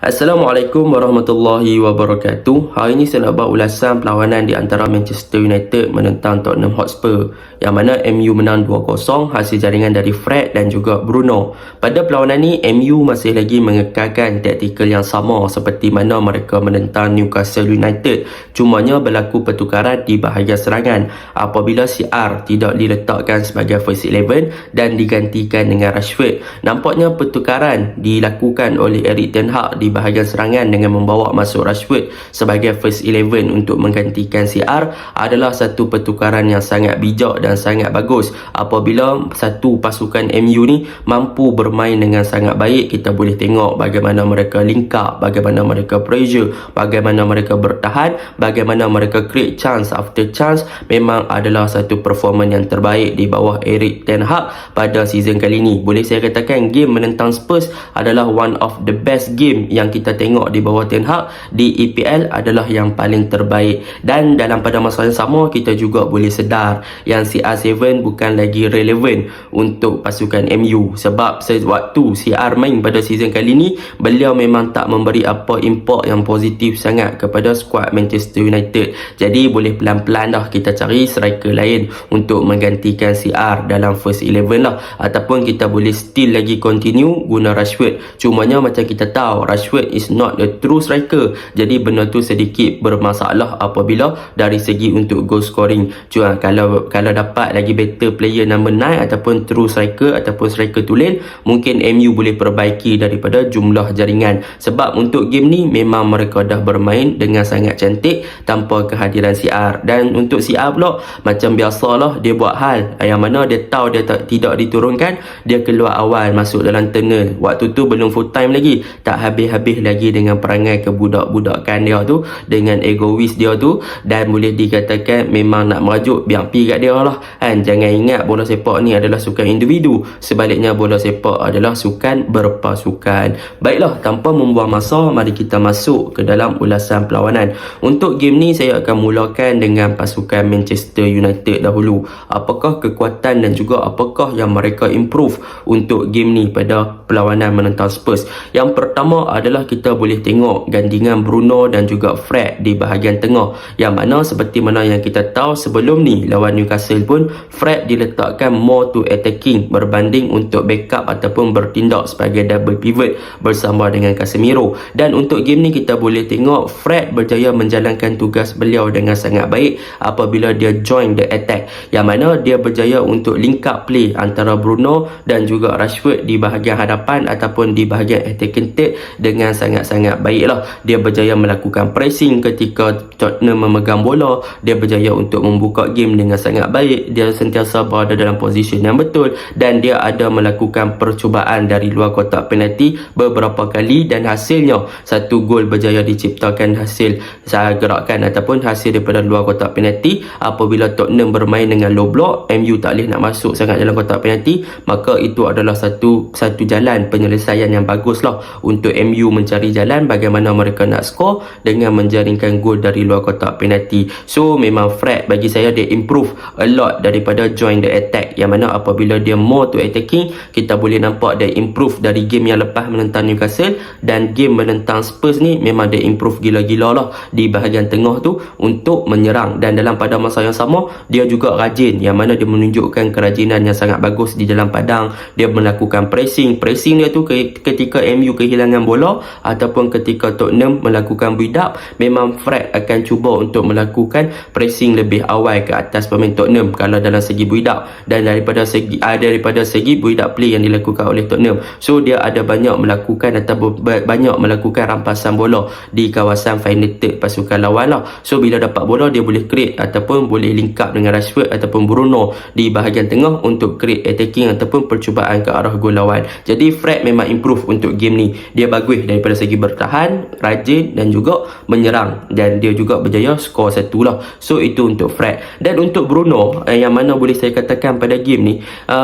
Assalamualaikum warahmatullahi wabarakatuh. Hari ini saya nak buat ulasan perlawanan di antara Manchester United menentang Tottenham Hotspur, yang mana MU menang 2-0 hasil jaringan dari Fred dan juga Bruno. Pada perlawanan ni MU masih lagi mengekalkan taktikal yang sama seperti mana mereka menentang Newcastle United. Cumanya berlaku pertukaran di bahagian serangan apabila CR tidak diletakkan sebagai first 11 dan digantikan dengan Rashford. Nampaknya pertukaran dilakukan oleh Erik ten Hag di bahagian serangan dengan membawa masuk Rashford sebagai first 11 untuk menggantikan CR adalah satu pertukaran yang sangat bijak dan sangat bagus. Apabila satu pasukan MU ni mampu bermain dengan sangat baik, kita boleh tengok bagaimana mereka link up, bagaimana mereka pressure, bagaimana mereka bertahan, bagaimana mereka create chance after chance. Memang adalah satu performance yang terbaik di bawah Erik ten Hag pada season kali ini. Boleh saya katakan game menentang Spurs adalah one of the best game yang kita tengok di bawah Ten Hag di EPL, adalah yang paling terbaik. Dan dalam pada masa yang sama kita juga boleh sedar yang CR7 bukan lagi relevan untuk pasukan MU, sebab sewaktu CR main pada season kali ni beliau memang tak memberi apa impak yang positif sangat kepada skuad Manchester United. Jadi boleh pelan-pelan dah kita cari striker lain untuk menggantikan CR dalam first 11 lah, ataupun kita boleh still lagi continue guna Rashford. Cumanya macam kita tahu Rashford is not a true striker, jadi benda tu sedikit bermasalah apabila dari segi untuk goal scoring. Cuma kalau dapat lagi better player number 9 ataupun true striker ataupun striker tulen, mungkin MU boleh perbaiki daripada jumlah jaringan. Sebab untuk game ni memang mereka dah bermain dengan sangat cantik tanpa kehadiran CR. Dan untuk CR pula macam biasalah, dia buat hal yang mana dia tahu dia tidak diturunkan, dia keluar awal masuk dalam tunnel. Waktu tu belum full time lagi, tak habis-habis lagi dengan perangai kebudak-budakan dia tu, dengan egois dia tu, dan boleh dikatakan memang nak merajuk biar pi kat dia lah kan. Jangan ingat bola sepak ni adalah sukan individu, sebaliknya bola sepak adalah sukan berpasukan. Baiklah, tanpa membuang masa, mari kita masuk ke dalam ulasan perlawanan. Untuk game ni saya akan mulakan dengan pasukan Manchester United dahulu. Apakah kekuatan dan juga apakah yang mereka improve untuk game ni pada perlawanan menentang Spurs? Yang pertama adalah kita boleh tengok gandingan Bruno dan juga Fred di bahagian tengah, yang mana seperti mana yang kita tahu sebelum ni lawan Newcastle pun Fred diletakkan more to attacking berbanding untuk backup ataupun bertindak sebagai double pivot bersama dengan Casemiro. Dan untuk game ni kita boleh tengok Fred berjaya menjalankan tugas beliau dengan sangat baik apabila dia join the attack, yang mana dia berjaya untuk link up play antara Bruno dan juga Rashford di bahagian hadapan ataupun di bahagian attacking third dengan sangat-sangat baiklah. Dia berjaya melakukan pressing ketika Tottenham memegang bola, dia berjaya untuk membuka game dengan sangat baik, dia sentiasa berada dalam posisi yang betul, dan dia ada melakukan percubaan dari luar kotak penalti beberapa kali, dan hasilnya satu gol berjaya diciptakan hasil gerakan ataupun hasil daripada luar kotak penalti. Apabila Tottenham bermain dengan low block, MU tak boleh nak masuk sangat dalam kotak penalti, maka itu adalah satu jalan penyelesaian yang baguslah untuk MU mencari jalan bagaimana mereka nak skor dengan menjaringkan gol dari luar kotak penalti. So memang Fred bagi saya dia improve a lot daripada join the attack, yang mana apabila dia more to attacking, kita boleh nampak dia improve dari game yang lepas menentang Newcastle, dan game menentang Spurs ni memang dia improve gila-gila lah di bahagian tengah tu untuk menyerang. Dan dalam pada masa yang sama dia juga rajin, yang mana dia menunjukkan kerajinan yang sangat bagus di dalam padang. Dia melakukan pressing dia tu ketika MU kehilangan bola ataupun ketika Tottenham melakukan build up, memang Fred akan cuba untuk melakukan pressing lebih awal ke atas pemain Tottenham kalau dalam segi build up, dan daripada segi build up play yang dilakukan oleh Tottenham. So dia ada banyak melakukan rampasan bola di kawasan final third pasukan lawan lah. So bila dapat bola dia boleh create ataupun boleh link up dengan Rashford ataupun Bruno di bahagian tengah untuk create attacking ataupun percubaan ke arah gol lawan. Jadi Fred memang improve untuk game ni. Dia bagus daripada segi bertahan, rajin dan juga menyerang, dan dia juga berjaya skor satu lah. So itu untuk Fred. Dan untuk Bruno, yang mana boleh saya katakan pada game ni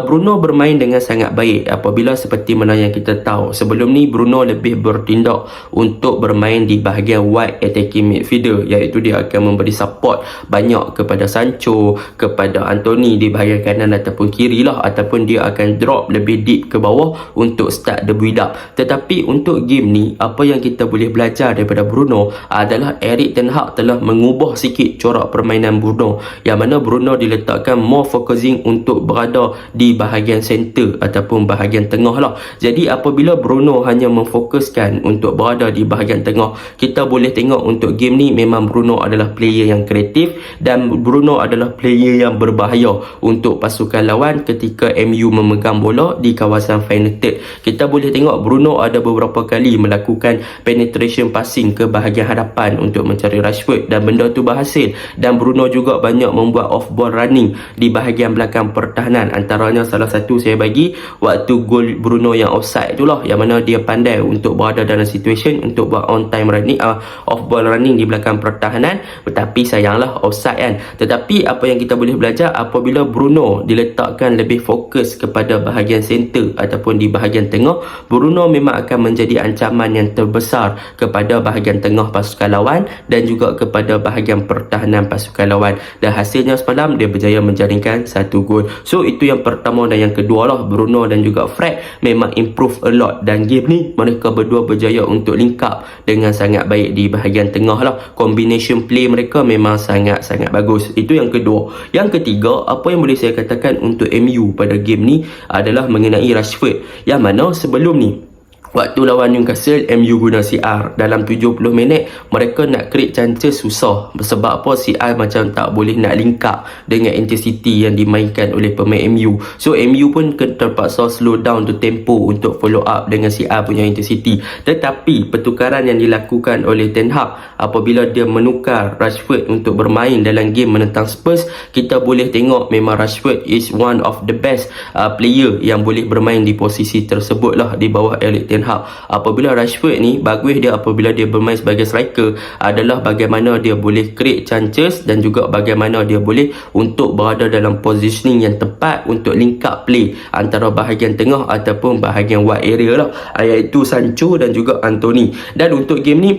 Bruno bermain dengan sangat baik. Apabila seperti mana yang kita tahu sebelum ni Bruno lebih bertindak untuk bermain di bahagian wide attacking midfielder, iaitu dia akan memberi support banyak kepada Sancho, kepada Anthony di bahagian kanan ataupun kiri lah, ataupun dia akan drop lebih deep ke bawah untuk start the build up. Tetapi untuk game game ni, apa yang kita boleh belajar daripada Bruno adalah Erik ten Hag telah mengubah sikit corak permainan Bruno, yang mana Bruno diletakkan more focusing untuk berada di bahagian center ataupun bahagian tengah lah. Jadi apabila Bruno hanya memfokuskan untuk berada di bahagian tengah, kita boleh tengok untuk game ni memang Bruno adalah player yang kreatif dan Bruno adalah player yang berbahaya untuk pasukan lawan ketika MU memegang bola di kawasan final third. Kita boleh tengok Bruno ada beberapa kali melakukan penetration passing ke bahagian hadapan untuk mencari Rashford dan benda tu berhasil, dan Bruno juga banyak membuat off ball running di bahagian belakang pertahanan. Antaranya salah satu saya bagi waktu gol Bruno yang offside itulah, yang mana dia pandai untuk berada dalam situation untuk buat on time running, off ball running di belakang pertahanan, tetapi sayanglah offside kan. Tetapi apa yang kita boleh belajar apabila Bruno diletakkan lebih fokus kepada bahagian center ataupun di bahagian tengah, Bruno memang akan menjadi ancaman yang terbesar kepada bahagian tengah pasukan lawan dan juga kepada bahagian pertahanan pasukan lawan, dan hasilnya semalam dia berjaya menjaringkan 1 gol. So itu yang pertama, dan yang kedua lah, Bruno dan juga Fred memang improve a lot, dan game ni mereka berdua berjaya untuk link up dengan sangat baik di bahagian tengah lah. Combination play mereka memang sangat-sangat bagus. Itu yang kedua. Yang ketiga, apa yang boleh saya katakan untuk MU pada game ni adalah mengenai Rashford, yang mana sebelum ni waktu lawan Newcastle, MU guna CR dalam 70 minit, mereka nak create chances susah. Sebab apa? CR macam tak boleh nak link up dengan intensity yang dimainkan oleh pemain MU. So MU pun terpaksa slow down tu tempo untuk follow up dengan CR punya intensity. Tetapi pertukaran yang dilakukan oleh Ten Hag apabila dia menukar Rashford untuk bermain dalam game menentang Spurs, kita boleh tengok memang Rashford is one of the best player yang boleh bermain di posisi tersebut lah di bawah Erik ten Hag. Apabila Rashford ni bagus dia apabila dia bermain sebagai striker adalah bagaimana dia boleh create chances dan juga bagaimana dia boleh untuk berada dalam positioning yang tepat untuk link up play antara bahagian tengah ataupun bahagian wide area lah, iaitu Sancho dan juga Anthony. Dan untuk game ni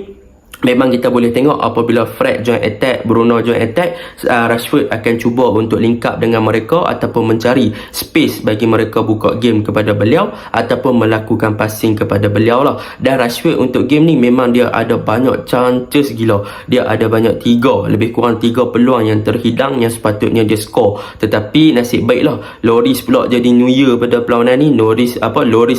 memang kita boleh tengok apabila Fred join attack, Bruno join attack, Rashford akan cuba untuk link up dengan mereka ataupun mencari space bagi mereka buka game kepada beliau ataupun melakukan passing kepada beliau lah. Dan Rashford untuk game ni memang dia ada banyak chances gila. Dia ada banyak lebih kurang 3 peluang yang terhidang yang sepatutnya dia score. Tetapi nasib baiklah Lloris pula jadi New Year pada perlawanan ni. Lloris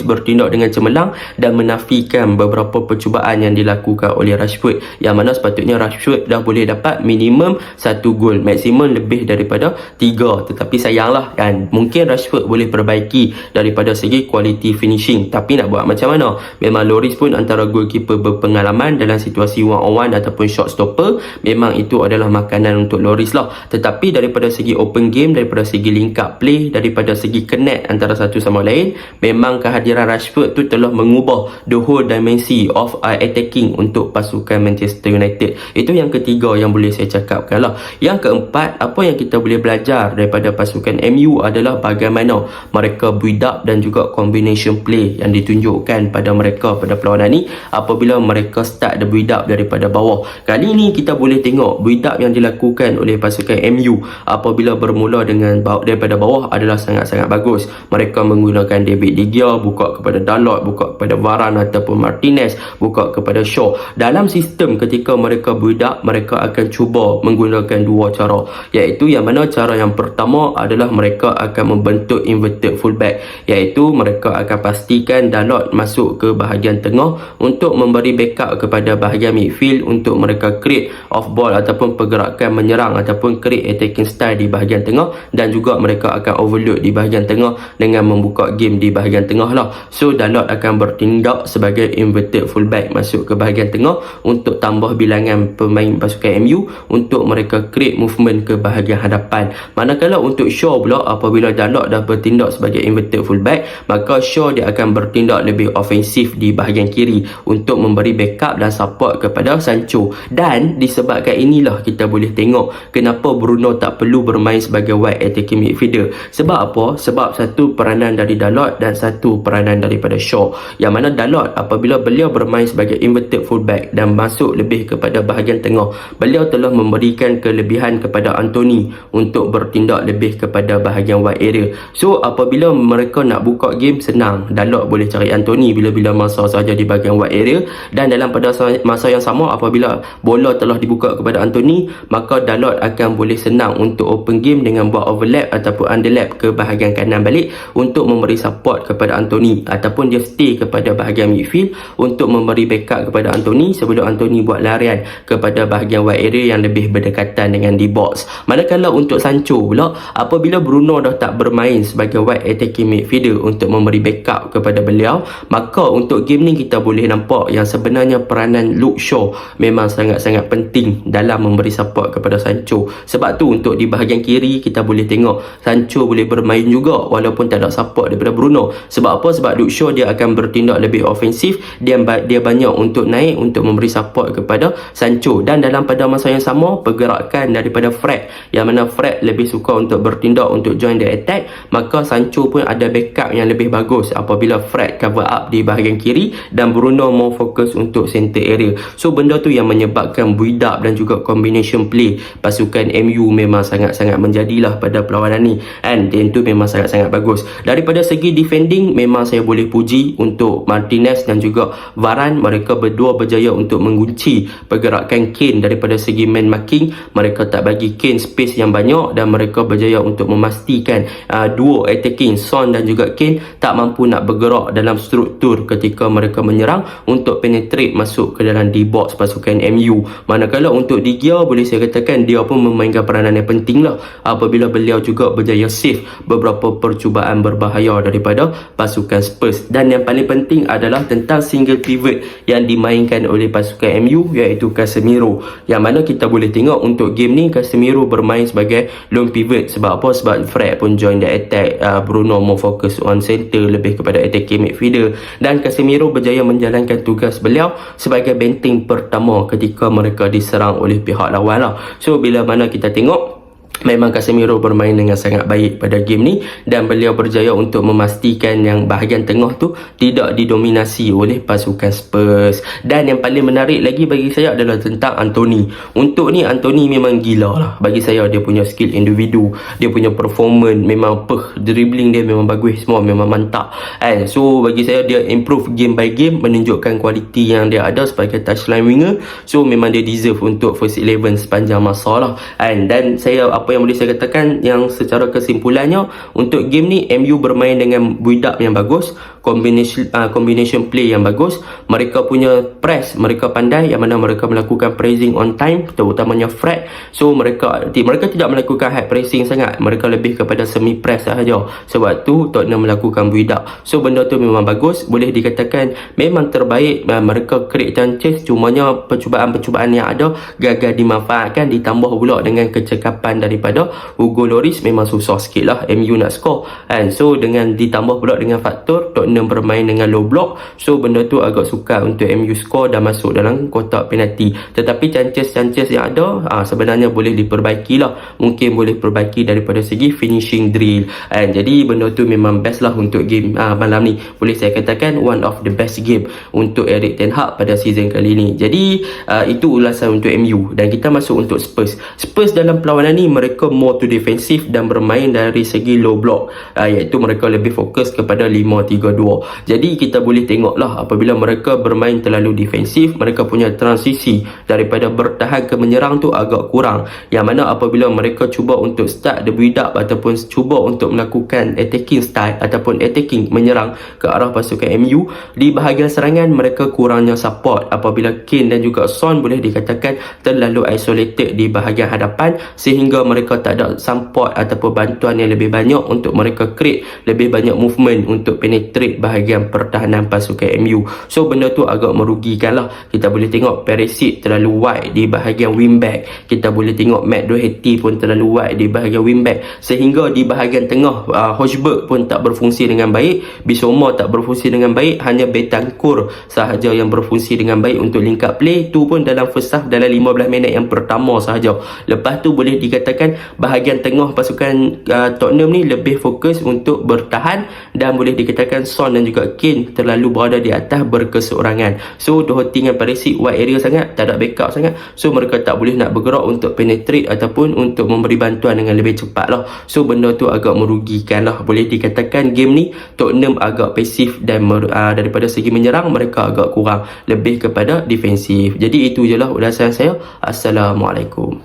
bertindak dengan cemerlang dan menafikan beberapa percubaan yang dilakukan oleh Rashford, yang mana sepatutnya Rashford dah boleh dapat minimum 1 gol, maksimum lebih daripada 3. Tetapi sayanglah kan, mungkin Rashford boleh perbaiki daripada segi quality finishing, tapi nak buat macam mana, memang Lloris pun antara goalkeeper berpengalaman dalam situasi one on one ataupun shot stopper, memang itu adalah makanan untuk Lloris lah. Tetapi daripada segi open game, daripada segi link up play, daripada segi connect antara satu sama lain, memang kehadiran Rashford tu telah mengubah the whole dimensi of attacking untuk pasukan Manchester United. Itu yang ketiga yang boleh saya cakapkan lah. Yang keempat, apa yang kita boleh belajar daripada pasukan MU adalah bagaimana mereka build up dan juga combination play yang ditunjukkan pada mereka pada perlawanan ni apabila mereka start the build up daripada bawah. Kali ni kita boleh tengok build up yang dilakukan oleh pasukan MU apabila bermula dengan daripada bawah adalah sangat-sangat bagus. Mereka menggunakan David De Gea, buka kepada Dalot, buka kepada Varane ataupun Martinez, buka kepada Shaw. Dalam sistem ketika mereka build up, mereka akan cuba menggunakan 2 cara, iaitu yang mana cara yang pertama adalah mereka akan membentuk inverted fullback, iaitu mereka akan pastikan Dalot masuk ke bahagian tengah untuk memberi backup kepada bahagian midfield untuk mereka create off ball ataupun pergerakan menyerang ataupun create attacking style di bahagian tengah, dan juga mereka akan overload di bahagian tengah dengan membuka game di bahagian tengah lah. So Dalot akan bertindak sebagai inverted fullback masuk ke bahagian tengah untuk tambah bilangan pemain pasukan MU untuk mereka create movement ke bahagian hadapan. Manakala untuk Shaw pula, apabila Dalot dah bertindak sebagai inverted fullback, maka Shaw dia akan bertindak lebih ofensif di bahagian kiri untuk memberi backup dan support kepada Sancho. Dan disebabkan inilah kita boleh tengok kenapa Bruno tak perlu bermain sebagai wide attacking midfielder. Sebab apa? Sebab satu peranan dari Dalot dan satu peranan daripada Shaw, yang mana Dalot apabila beliau bermain sebagai inverted fullback dan masuk lebih kepada bahagian tengah, beliau telah memberikan kelebihan kepada Anthony untuk bertindak lebih kepada bahagian wide area. So apabila mereka nak buka game, senang, Dalot boleh cari Anthony bila-bila masa saja di bahagian wide area, dan dalam pada masa yang sama apabila bola telah dibuka kepada Anthony, maka Dalot akan boleh senang untuk open game dengan buat overlap ataupun underlap ke bahagian kanan balik untuk memberi support kepada Anthony, ataupun dia stay kepada bahagian midfield untuk memberi backup kepada Anthony sebelum Anthony buat larian kepada bahagian wide area yang lebih berdekatan dengan di box. Manakala untuk Sancho pula, apabila Bruno dah tak bermain sebagai wide attacking midfielder untuk memberi backup kepada beliau, maka untuk game ni kita boleh nampak yang sebenarnya peranan Luke Shaw memang sangat-sangat penting dalam memberi support kepada Sancho. Sebab tu untuk di bahagian kiri kita boleh tengok Sancho boleh bermain juga walaupun tak ada support daripada Bruno. Sebab apa? Sebab Luke Shaw dia akan bertindak lebih ofensif, dia banyak untuk naik untuk memberi support kepada Sancho. Dan dalam pada masa yang sama, pergerakan daripada Fred, yang mana Fred lebih suka untuk bertindak untuk join the attack, maka Sancho pun ada backup yang lebih bagus apabila Fred cover up di bahagian kiri dan Bruno mau fokus untuk center area. So benda tu yang menyebabkan build up dan juga combination play pasukan MU memang sangat-sangat menjadilah pada perlawanan ni, and itu memang sangat-sangat bagus. Daripada segi defending, memang saya boleh puji untuk Martinez dan juga Varane, mereka berdua berjaya untuk mengunci pergerakan Kane. Daripada segi man marking, mereka tak bagi Kane space yang banyak dan mereka berjaya untuk memastikan duo attacking Son dan juga Kane tak mampu nak bergerak dalam struktur ketika mereka menyerang untuk penetrate masuk ke dalam D-box pasukan MU. Manakala untuk De Gea, boleh saya katakan dia pun memainkan peranan yang penting lah apabila beliau juga berjaya save beberapa percubaan berbahaya daripada pasukan Spurs. Dan yang paling penting adalah tentang single pivot yang dimainkan oleh pasukan MU, iaitu Casemiro, yang mana kita boleh tengok untuk game ni Casemiro bermain sebagai lone pivot. Sebab apa? Sebab Fred pun join the attack, Bruno mau fokus on center lebih kepada attacking midfielder, dan Casemiro berjaya menjalankan tugas beliau sebagai benteng pertama ketika mereka diserang oleh pihak lawan lah. So bila mana kita tengok memang Casemiro bermain dengan sangat baik pada game ni, dan beliau berjaya untuk memastikan yang bahagian tengah tu tidak didominasi oleh pasukan Spurs. Dan yang paling menarik lagi bagi saya adalah tentang Anthony. Untuk ni Anthony memang gila lah bagi saya, dia punya skill individu, dia punya performance memang dribbling dia memang bagus, semua memang mantap. And so bagi saya dia improve game by game, menunjukkan kualiti yang dia ada sebagai touchline winger. So memang dia deserve untuk first 11 sepanjang masa lah. And dan saya apa yang boleh saya katakan yang secara kesimpulannya, untuk game ni MU bermain dengan build up yang bagus, combination play yang bagus, mereka punya press mereka pandai, yang mana mereka melakukan pressing on time, terutamanya Fred. So mereka tidak melakukan high pressing sangat, mereka lebih kepada semi press sahaja. Sebab tu Tottenham melakukan build up. So benda tu memang bagus, boleh dikatakan memang terbaik. Mereka create chances, cumanya percubaan-percubaan yang ada gagal dimanfaatkan, ditambah pula dengan kecekapan daripada Hugo Lloris, memang susah sikit lah MU nak score. And so dengan ditambah pula dengan faktor Tottenham bermain dengan low block, so benda tu agak sukar untuk MU score dan masuk dalam kotak penalti. Tetapi chances yang ada sebenarnya boleh diperbaiki lah, mungkin boleh perbaiki daripada segi finishing drill. And jadi benda tu memang best lah untuk game malam ni. Boleh saya katakan one of the best game untuk Erik ten Hag pada season kali ni. Jadi itu ulasan untuk MU, dan kita masuk untuk Spurs dalam perlawanan ni mereka more to defensif dan bermain dari segi low block, iaitu mereka lebih fokus kepada 5-3-2. Jadi kita boleh tengoklah apabila mereka bermain terlalu defensif, mereka punya transisi daripada bertahan ke menyerang tu agak kurang, yang mana apabila mereka cuba untuk start the build up ataupun cuba untuk melakukan attacking style ataupun attacking menyerang ke arah pasukan MU, di bahagian serangan mereka kurangnya support apabila Kane dan juga Son boleh dikatakan terlalu isolated di bahagian hadapan, sehingga mereka tak ada support ataupun bantuan yang lebih banyak untuk mereka create lebih banyak movement untuk penetrate bahagian pertahanan pasukan MU. So benda tu agak merugikan lah. Kita boleh tengok Perisic terlalu wide di bahagian wingback, kita boleh tengok Matt Doherty pun terlalu wide di bahagian wingback, sehingga di bahagian tengah Hojbjerg pun tak berfungsi dengan baik, Bissouma tak berfungsi dengan baik, hanya Bentancur sahaja yang berfungsi dengan baik untuk link up play. Tu pun dalam first half, dalam 15 minit yang pertama sahaja. Lepas tu boleh dikatakan bahagian tengah pasukan Tottenham ni lebih fokus untuk bertahan, dan boleh dikatakan Son dan juga Kane terlalu berada di atas berkeseorangan. So Doherty dengan Perisic wide area sangat, tak ada backup sangat. So mereka tak boleh nak bergerak untuk penetrate ataupun untuk memberi bantuan dengan lebih cepat lah. So benda tu agak merugikan lah. Boleh dikatakan game ni Tottenham agak pasif dan daripada segi menyerang mereka agak kurang, lebih kepada defensif. Jadi itu je lah ulasan saya. Assalamualaikum.